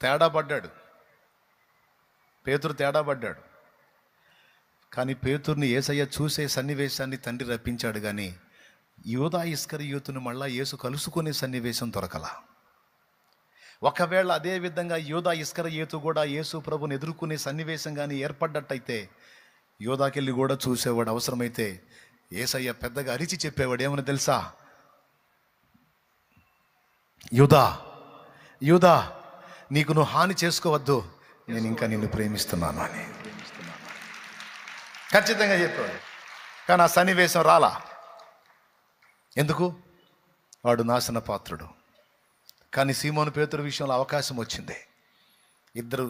తేడా పడ్డాడు, పేతురు తేడా పడ్డాడు. కానీ పేతుర్ని యేసయ్య చూసే సన్నివేశాన్ని తండ్రి రప్పించాడు. కానీ యూదా ఇస్కరియోతును మళ్ళా యేసు కలుసుకునే సన్నివేశం దొరకలా. ఒకవేళ అదే విధంగా యూదా ఇస్కరియోతు కూడా యేసు ప్రభుని ఎదుర్కొనే సన్నివేశం కానీ ఏర్పడ్డట్టయితే యూదాకెళ్ళి కూడా చూసేవాడు. అవసరమైతే యేసయ్య పెద్దగా అరిచి చెప్పేవాడు, ఏమని తెలుసా? యూదా, యూదా, నీకు నువ్వు హాని చేసుకోవద్దు, నేను ఇంకా నిన్ను ప్రేమిస్తున్నాను అని ఖచ్చితంగా చెప్పాడు. కానీ ఆ సన్నివేశం రాలా. ఎందుకు? వాడు నాశన పాత్రుడు. కానీ సీమోను పేతురు విషయంలో అవకాశం వచ్చింది. ఇద్దరు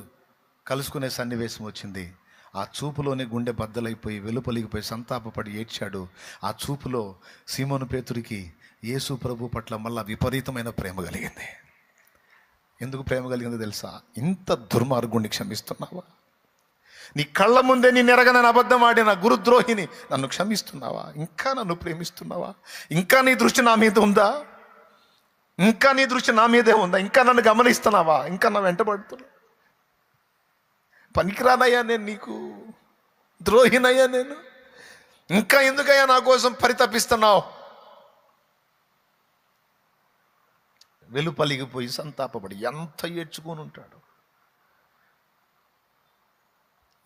కలుసుకునే సన్నివేశం వచ్చింది. ఆ చూపులోనే గుండె బద్దలైపోయి వెలుపలిగిపోయి సంతాపపడి ఏడ్చాడు. ఆ చూపులో సీమోను పేతురికి యేసు ప్రభు పట్ల మళ్ళా విపరీతమైన ప్రేమ కలిగింది. ఎందుకు ప్రేమ కలిగిందో తెలుసా? ఇంత దుర్మార్గుణ్ణి క్షమిస్తున్నావా? నీ కళ్ళ ముందే నీ ఎరగనని అబద్ధం ఆడిన గురుద్రోహిని నన్ను క్షమిస్తున్నావా? ఇంకా నన్ను ప్రేమిస్తున్నావా? ఇంకా నీ దృష్టి నా మీద ఉందా? ఇంకా నీ దృష్టి నా మీదే ఉందా? ఇంకా నన్ను గమనిస్తున్నావా? ఇంకా నా వెంటబడుతున్నా? పనికిరాదయ్యా నేను, నీకు ద్రోహినయ్యా నేను. ఇంకా ఎందుకయ్యా నా కోసం పరితపిస్తున్నావు? వెలుపలిగిపోయి సంతాపపడి ఎంత ఏడ్చుకొని ఉంటాడు,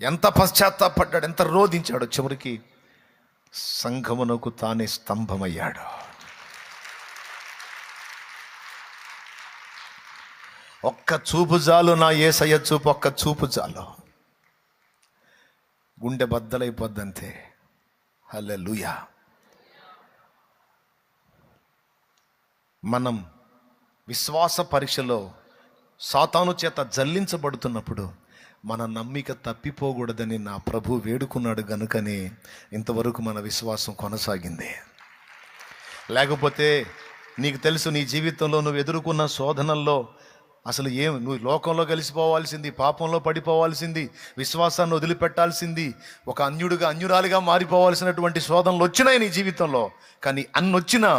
ఎంత పశ్చాత్తాపడ్డాడు, ఎంత రోధించాడు. చివరికి సంఘమునకు తానే స్తంభమయ్యాడు. ఒక్క చూపు చాలు, నా యేసయ్య చూపు, ఒక్క చూపు చాలు, గుండె బద్దలైపోద్దంతే. హల్లెలూయా. మనం విశ్వాస పరీక్షలో సాతాను చేత జల్లించబడుతున్నప్పుడు మన నమ్మిక తప్పిపోకూడదని నా ప్రభు వేడుకున్నాడు. గనుకనే ఇంతవరకు మన విశ్వాసం కొనసాగింది. లేకపోతే నీకు తెలుసు, నీ జీవితంలో నువ్వు ఎదుర్కొన్న శోధనల్లో అసలు నువ్వు లోకంలో కలిసిపోవాల్సింది, పాపంలో పడిపోవాల్సింది, విశ్వాసాన్ని వదిలిపెట్టాల్సింది, ఒక అన్యురాలిగా మారిపోవాల్సినటువంటి శోధనలు వచ్చినాయి నీ జీవితంలో. కానీ వచ్చినా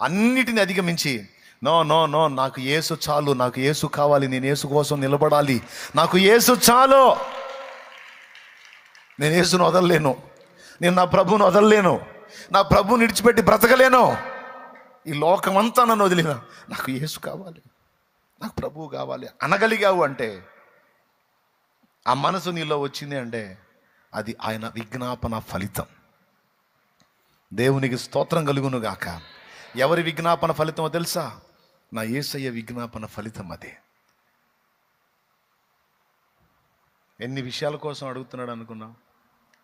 అన్నిటిని అధిగమించి నో నో నో, నాకు యేసు చాలు, నాకు యేసు కావాలి, నేను యేసు కోసం నిలబడాలి, నాకు యేసు చాలు, నేను యేసును వదలలేను, నేను నా ప్రభువును వదలలేను, నా ప్రభువుని విడిచిపెట్టి బ్రతకలేను, ఈ లోకమంతా నన్ను వదిలిన, నాకు యేసు కావాలి, నాకు ప్రభువు కావాలి అనగలిగావు అంటే, ఆ మనసు నీలో వచ్చింది అంటే అది ఆయన విజ్ఞాపన ఫలితం. దేవునికి స్తోత్రం కలుగును గాక. ఎవరి విజ్ఞాపన ఫలితమో తెలుసా? నా యేసయ్య విజ్ఞాపన ఫలితం అది. ఎన్ని విషయాల కోసం అడుగుతున్నాడు అనుకున్నావు?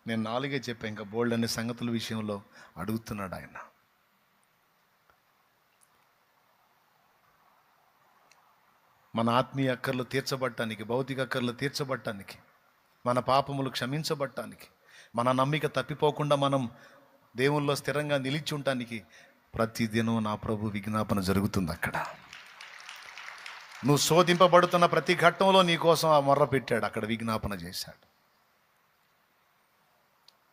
నేను 4 చెప్పాను, ఇంకా బోల్డ్ అనే సంగతుల విషయంలో అడుగుతున్నాడు ఆయన. మన ఆత్మీయ అక్కర్లు తీర్చబడటానికి, భౌతిక అక్కర్లు తీర్చబడటానికి, మన పాపములు క్షమించబడటానికి, మన నమ్మిక తప్పిపోకుండా మనం దేవుల్లో స్థిరంగా నిలిచి ఉండటానికి ప్రతిదినం నా ప్రభు విజ్ఞాపన జరుగుతుంది. అక్కడ నువ్వు శోధింపబడుతున్న ప్రతి ఘట్టంలో నీ కోసం ఆ మొర్ర పెట్టాడు, అక్కడ విజ్ఞాపన చేశాడు.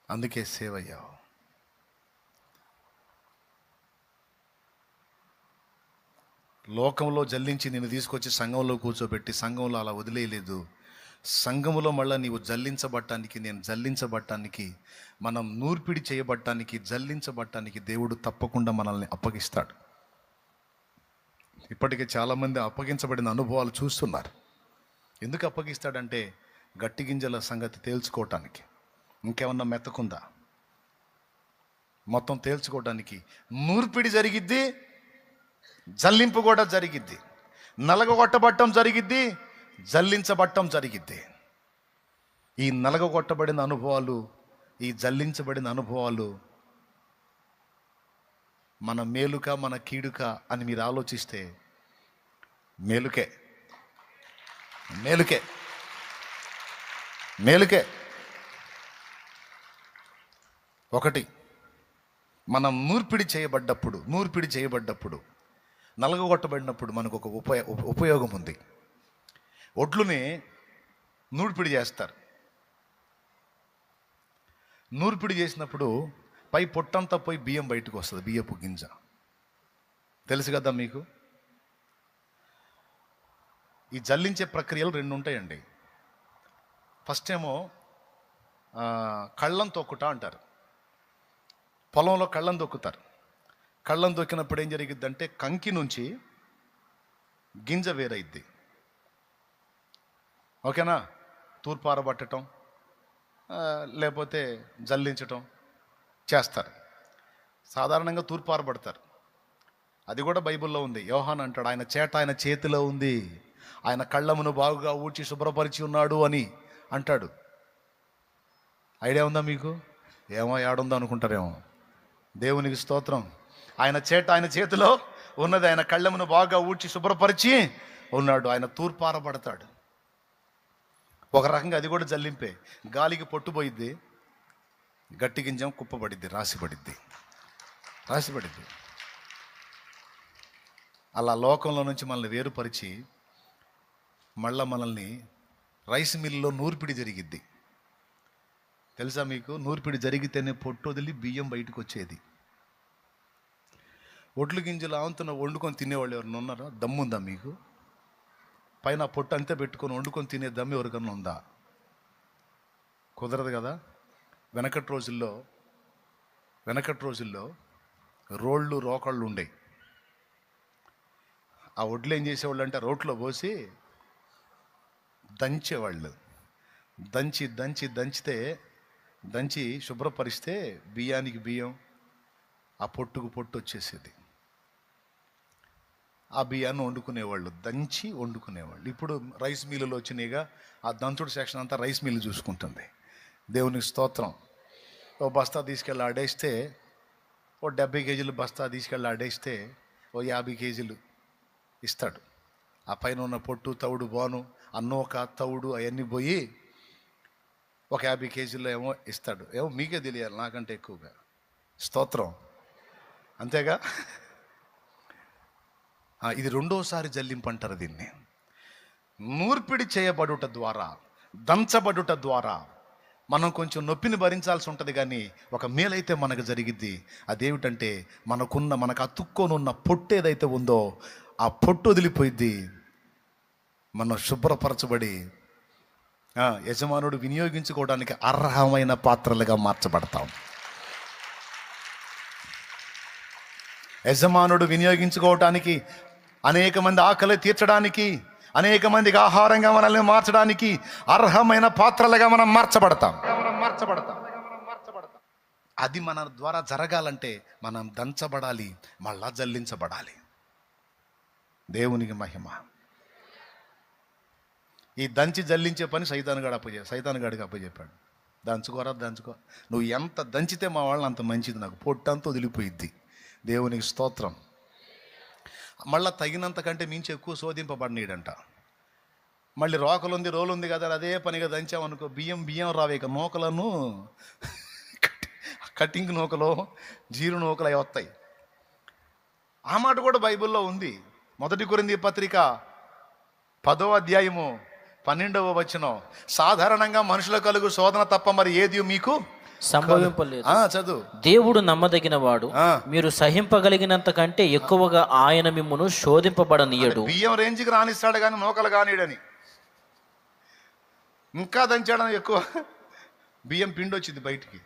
అందుకే సేవ్ అయ్యావు. లోకంలో జల్లించి నిన్ను తీసుకొచ్చి సంఘంలో కూర్చోబెట్టి సంఘంలో అలా వదిలేయలేదు. సంఘములో మళ్ళీ నీవు జల్లించబట్టానికి, నేను జల్లించబట్టానికి, మనం నూర్పిడి చేయబట్టానికి, జల్లించబట్టానికి దేవుడు తప్పకుండా మనల్ని అప్పగిస్తాడు. ఇప్పటికే చాలామంది అప్పగించబడిన అనుభవాలు చూస్తున్నారు. ఎందుకు అప్పగిస్తాడంటే గట్టి గింజల సంగతి తేల్చుకోవటానికి, ఇంకేమన్నా మెత్తకుందా మొత్తం తేల్చుకోవటానికి. నూర్పిడి జరిగిద్ది, జల్లింపు కూడా జరిగిద్ది, నలగగొట్టబట్టం జరిగిద్ది, జల్లించబట్టం జరిగిద్ది. ఈ నలగగొట్టబడిన అనుభవాలు, ఈ జల్లించబడిన అనుభవాలు మన మేలుక మన కీడుక అని మీరు ఆలోచిస్తే మేలుకే, మేలుకే, మేలుకే. ఒకటి, మనం నూర్పిడి చేయబడ్డప్పుడు నలగగొట్టబడినప్పుడు మనకు ఒక ఉపయోగం ఉంది. ఒడ్లుని నూర్పిడి చేస్తారు. నూర్పిడి చేసినప్పుడు పై పొట్టంతా పోయి బియ్యం బయటకు వస్తుంది, బియ్యపు గింజ. తెలుసు కదా మీకు? ఈ జల్లించే ప్రక్రియలు 2 ఉంటాయండి. ఫస్ట్ ఏమో కళ్ళం తొక్కుట అంటారు. పొలంలో కళ్ళం తొక్కుతారు. కళ్ళం తొక్కినప్పుడు ఏం జరిగిద్దంటే కంకి నుంచి గింజ వేరైద్ది. ఓకేనా? తూర్పారబట్టడం లేకపోతే జల్లించటం చేస్తారు. సాధారణంగా తూర్పారబడతారు. అది కూడా బైబిల్లో ఉంది. యోహాను అంటాడు, ఆయన చేట ఆయన చేతిలో ఉంది, ఆయన కళ్ళమును బాగుగా ఊడ్చి శుభ్రపరిచి ఉన్నాడు అని అంటాడు. ఐడియా ఉందా మీకు? ఏమో ఏడుందో అనుకుంటారేమో. దేవునికి స్తోత్రం. ఆయన చేట ఆయన చేతిలో ఉన్నది, ఆయన కళ్ళమును బాగా ఊడ్చి శుభ్రపరిచి ఉన్నాడు. ఆయన తూర్పారబడతాడు. ఒక రకంగా అది కూడా జల్లింపే. గాలికి పొట్టుపోయిద్ది, గట్టి గింజం కుప్పబడిద్ది, రాసిపడిద్ది. అలా లోకంలో నుంచి మనల్ని వేరుపరిచి మళ్ళా మనల్ని రైస్ మిల్లులో నూర్పిడి జరిగిద్ది. తెలుసా మీకు? నూర్పిడి జరిగితేనే పొట్టు వదిలి బియ్యం బయటకు వచ్చేది. ఒడ్లు గింజలు ఆంతున వండుకొని తినేవాళ్ళు ఎవరైనా ఉన్నారా? దమ్ముందా మీకు? పైన పొట్టు అంతే పెట్టుకొని వండుకొని తినే దమ్ము ఎవరికన్నా ఉందా? కుదరదు కదా. వెనకటి రోజుల్లో రోళ్ళు రోకళ్ళు ఉండేవి. ఆ ఒడ్లు ఏం చేసేవాళ్ళు అంటే రోట్లో పోసి దంచేవాళ్ళు. దంచి శుభ్రపరిస్తే బియ్యానికి బియ్యం, ఆ పొట్టుకు పొట్టు వచ్చేసేది. ఆ బియ్యాన్ని వండుకునేవాళ్ళు, దంచి వండుకునేవాళ్ళు. ఇప్పుడు రైస్ మిల్లులు వచ్చినాయిగా, ఆ దంచుడు సెక్షన్ అంతా రైస్ మిల్లు చూసుకుంటుంది. దేవునికి స్తోత్రం. ఓ బస్తా తీసుకెళ్ళి ఆడేస్తే, ఓ 70 కేజీలు బస్తా తీసుకెళ్ళి ఆడేస్తే ఓ 50 కేజీలు ఇస్తాడు. ఆ పైన ఉన్న పొట్టు, తవుడు, బోను, అన్నోక తవుడు అవన్నీ పోయి ఒక 50 కేజీల్లో ఏమో ఇస్తాడు. ఏమో మీకే తెలియాలి నాకంటే ఎక్కువగా. స్తోత్రం. అంతేగా. ఇది 2వసారి జల్లింపు అంటారు దీన్ని. నూర్పిడి చేయబడుట ద్వారా, దంచబడుట ద్వారా మనం కొంచెం నొప్పిని భరించాల్సి ఉంటుంది, కానీ ఒక మేలైతే మనకు జరిగిద్ది. అదేమిటంటే మనకు అతుక్కోనున్న పొట్టు ఏదైతే ఉందో ఆ పొట్టు వదిలిపోయిద్ది. మనం శుభ్రపరచబడి యజమానుడు వినియోగించుకోవడానికి అర్హమైన పాత్రలుగా మార్చబడతాం. యజమానుడు వినియోగించుకోవటానికి, అనేక మంది ఆకలి తీర్చడానికి, అనేక మందికి ఆహారంగా మనల్ని మార్చడానికి అర్హమైన పాత్రలుగా మనం మార్చబడతాం. అది మన ద్వారా జరగాలంటే మనం దంచబడాలి, మళ్ళా జల్లించబడాలి. దేవునికి మహిమ. ఈ దంచి జల్లించే పని సైతానుగాడికి అప్పచెప్పాడు. దంచుకో. నువ్వు ఎంత దంచితే మా వాళ్ళని అంత మంచిది, నాకు పొట్టంతా వదిలిపోయిద్ది. దేవునికి స్తోత్రం. మళ్ళీ తగినంత కంటే మించి ఎక్కువ శోధింపబడినాడంట. మళ్ళీ రోలు ఉంది కదా, అదే పనిగా దంచామనుకో, బియ్యం రావే, ఇక నూకలను కటింగ్ నూకలు, జీరు నూకలు అవి వస్తాయి. ఆ మాట కూడా బైబిల్లో ఉంది. 1 కొరింథీ పత్రిక 10వ అధ్యాయము 12వ వచనం, సాధారణంగా మనుషులకు కలుగు శోధన తప్ప మరి ఏది మీకు సంభవింపలేదు. చదువు. దేవుడు నమ్మదగిన వాడు, మీరు సహింపగలిగినంత కంటే ఎక్కువగా ఆయన మిమ్మును శోధింపబడనీయడు. బియ్యం రేంజ్కి రానిస్తాడు కానీ నూకలు కానీడని. ఇంకా దంచడం ఎక్కువ. బియ్యం పిండి వచ్చింది బయటికి.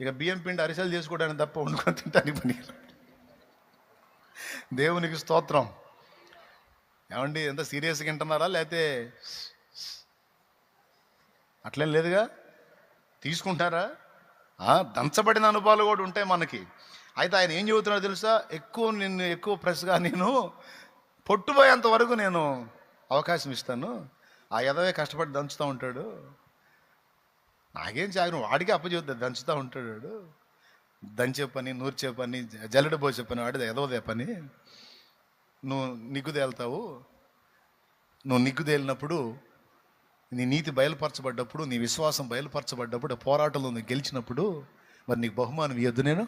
ఇక బియ్యం పిండి అరిసెలు చేసుకోవడానికి తప్ప వండుకొని తింటానికి పని. దేవునికి స్తోత్రం. ఏమండి, ఎంత సీరియస్గా వింటున్నారా? లేకపోతే అట్లేం లేదుగా, తీసుకుంటారా? దంచబడిన అనుభవాలు కూడా ఉంటాయి మనకి. అయితే ఆయన ఏం చెబుతున్నాడో తెలుసా? ఎక్కువ ప్రెస్గా నేను పొట్టుపోయేంత వరకు నేను అవకాశం ఇస్తాను. ఆ ఎదవే కష్టపడి దంచుతూ ఉంటాడు, నాకేం చాలు, వాడికి అప్పచెబుతా, దంచుతూ ఉంటాడు. దంచే పని, నూర్చే పని, జల్లెడ పోసే పని వాడిది, ఎదవదే పని. నువ్వు నిగ్గుదేలుతావు. నువ్వు నిగ్గుదేలినప్పుడు, నీ నీతి బయలుపరచబడ్డప్పుడు, నీ విశ్వాసం బయలుపరచబడ్డప్పుడు, పోరాటంలో నువ్వు గెలిచినప్పుడు మరి నీకు బహుమానం ఇవ్వద్దు నేను?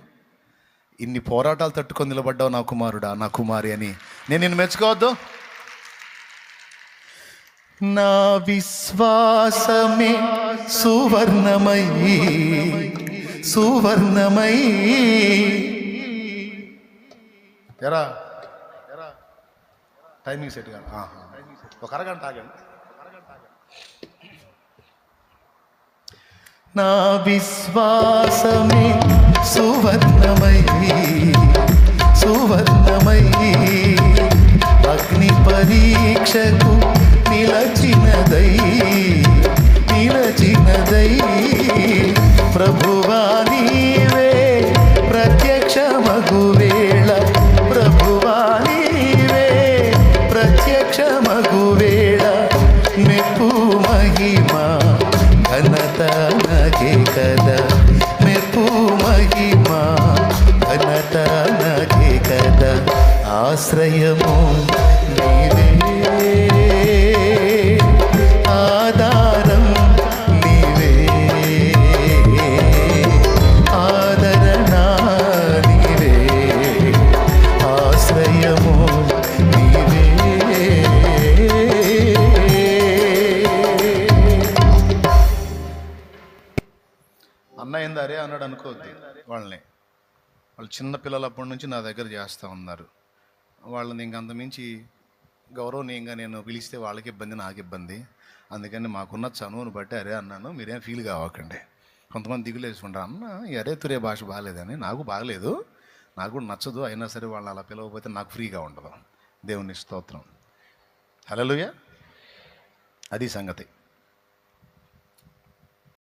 ఇన్ని పోరాటాలు తట్టుకొని నిలబడ్డావు నా కుమారుడా, నా కుమారి అని నేను నిన్ను మెచ్చుకోవద్దు? నా విశ్వాసమే సువర్ణమై ఎరా టైమింగ్ సెట్ కాదు. ఒక అరగంట ఆగండి. నా విశ్వాసమే సువర్ణమై సువర్ణమై అగ్ని పరీక్షకు నిలచినదై నిలచినదై ప్రభువా నీవే ప్రత్యక్షమగు వేళ ప్రభువా నీవే ప్రత్యక్షమగు వేళ మెప్పు మహిమా ఘనత నగే కదా మెప్పు మహిమా ఘనత నగే కదా ఆశ్రయము నీవే ఆధారం నీవే ఆదరణ నీవే ఆశ్రయము నీవే. అన్న ఏందారే అన్నాడు అనుకోవద్దు వాళ్ళని. వాళ్ళు చిన్న పిల్లలప్పటి నుంచి నా దగ్గర చేస్తూ ఉన్నారు. వాళ్ళని ఇంకంత మించి గౌరవనీయంగా నేను పిలిస్తే వాళ్ళకి ఇబ్బంది, నాకు ఇబ్బంది. అందుకని మాకున్న చనువును బట్టి అరే అన్నాను, మీరేం ఫీల్ కావకండి. కొంతమంది దిగులు వేసుకుంటారు, అన్న ఈ అరే తురే భాష బాగాలేదని. నాకు బాగలేదు, నాకు కూడా నచ్చదు. అయినా సరే వాళ్ళని అలా పిలవకపోతే నాకు ఫ్రీగా ఉండదు. దేవుని స్తోత్రం. హల్లెలూయా. అది సంగతి.